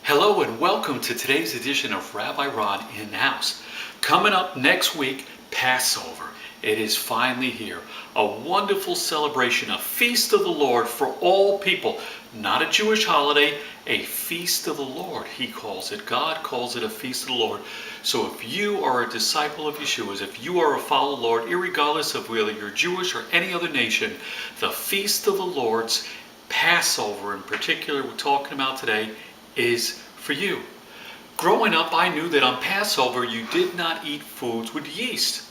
Hello and welcome to today's edition of Rabbi Ron In-House. Coming up next week, Passover. It is finally here. A wonderful celebration, a feast of the Lord for all people. Not a Jewish holiday, a feast of the Lord, he calls it. God calls it a feast of the Lord. So if you are a disciple of Yeshua's, if you are a follower of the Lord, irregardless of whether you're Jewish or any other nation, the feast of the Lord's Passover in particular we're talking about today is for you. Growing up, I knew that on Passover you did not eat foods with yeast.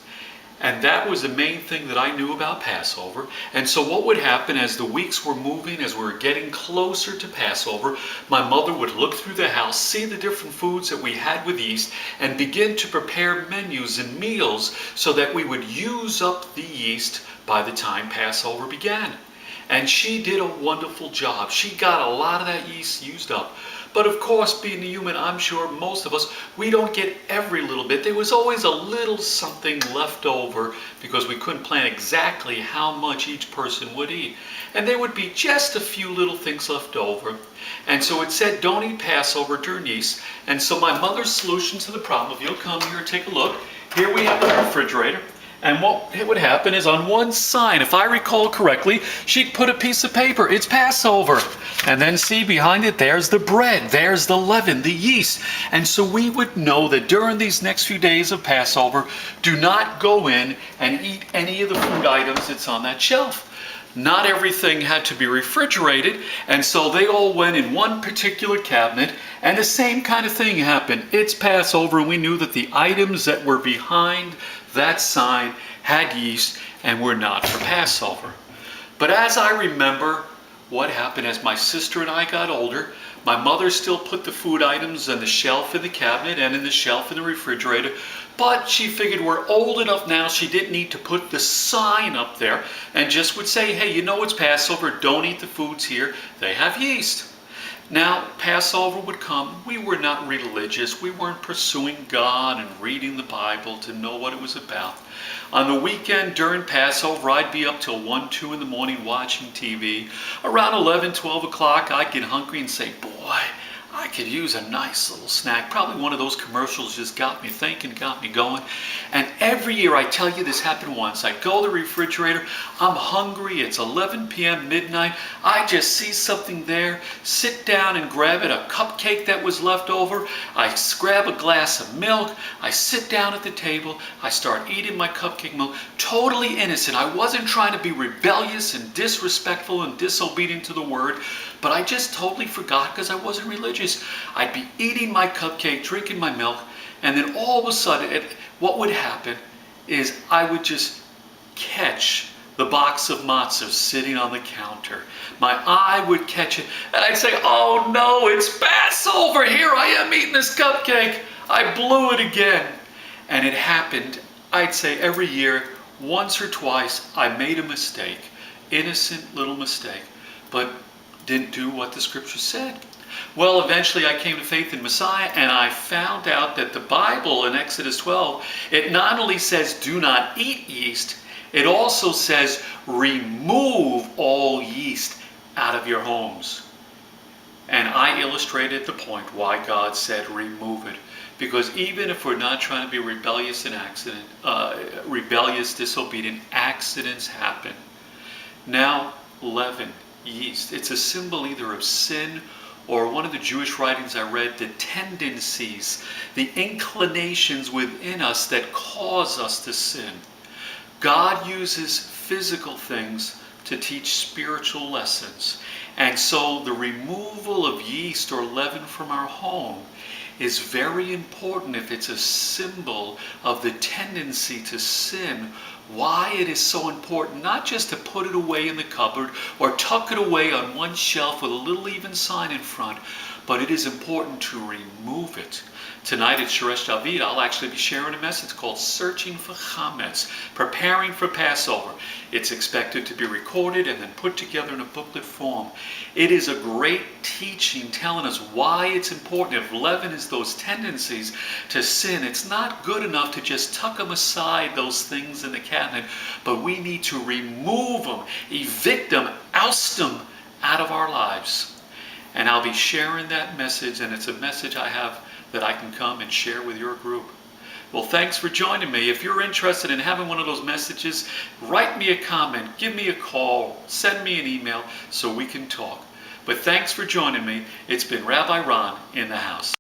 And that was the main thing that I knew about Passover. And so what would happen as the weeks were moving, as we were getting closer to Passover, my mother would look through the house, see the different foods that we had with yeast, and begin to prepare menus and meals so that we would use up the yeast by the time Passover began. And she did a wonderful job. She got a lot of that yeast used up. But of course, being a human, I'm sure most of us, we don't get every little bit. There was always a little something left over because we couldn't plan exactly how much each person would eat. And there would be just a few little things left over. And so it said, don't eat Passover during yeast. And so my mother's solution to the problem, if you'll come here and take a look, here we have the refrigerator. And what would happen is on one side, if I recall correctly, she'd put a piece of paper. It's Passover. And then see behind it, there's the bread, there's the leaven, the yeast. And so we would know that during these next few days of Passover, do not go in and eat any of the food items that's on that shelf. Not everything had to be refrigerated, and so they all went in one particular cabinet, and the same kind of thing happened. It's Passover, and we knew that the items that were behind that sign had yeast and were not for Passover. But as I remember what happened as my sister and I got older, my mother still put the food items on the shelf in the cabinet and in the shelf in the refrigerator, but she figured we're old enough now, she didn't need to put the sign up there and just would say, hey, you know it's Passover, don't eat the foods here, they have yeast. Now, Passover would come. We were not religious. We weren't pursuing God and reading the Bible to know what it was about. On the weekend during Passover, I'd be up till 1, 2 in the morning watching TV. Around 11, 12 o'clock, I'd get hungry and say, boy, I could use a nice little snack. Probably one of those commercials just got me thinking, got me going. And every year, I tell you, this happened once. I go to the refrigerator, I'm hungry, it's 11 p.m., midnight. I just see something there, sit down and grab it, a cupcake that was left over. I grab a glass of milk, I sit down at the table, I start eating my cupcake milk, totally innocent. I wasn't trying to be rebellious and disrespectful and disobedient to the word, but I just totally forgot because I wasn't religious. I'd be eating my cupcake, drinking my milk, and then all of a sudden, what would happen is I would just catch the box of matzah sitting on the counter. My eye would catch it, and I'd say, oh no, it's Passover. Here I am eating this cupcake. I blew it again. And it happened, I'd say every year, once or twice, I made a mistake. Innocent little mistake, but didn't do what the scripture said. Well, eventually I came to faith in Messiah, and I found out that the Bible in Exodus 12, it not only says do not eat yeast, it also says remove all yeast out of your homes. And I illustrated the point why God said remove it. Because even if we're not trying to be rebellious, disobedient, accidents happen. Now, leaven, yeast, it's a symbol either of sin or one of the Jewish writings I read, the tendencies, the inclinations within us that cause us to sin. God uses physical things to teach spiritual lessons. And so the removal of yeast or leaven from our home is very important if it's a symbol of the tendency to sin. Why it is so important, not just to put it away in the cupboard or tuck it away on one shelf with a little even sign in front, but it is important to remove it. Tonight at Shoresh David, I'll actually be sharing a message called Searching for Chametz, Preparing for Passover. It's expected to be recorded and then put together in a booklet form. It is a great teaching telling us why it's important. If leaven is those tendencies to sin, it's not good enough to just tuck them aside, those things in the cabinet, but we need to remove them, evict them, oust them out of our lives. and I'll be sharing that message, and it's a message I have that I can come and share with your group. Well, thanks for joining me. If you're interested in having one of those messages, write me a comment, give me a call, send me an email so we can talk. But thanks for joining me. It's been Rabbi Ron in the house.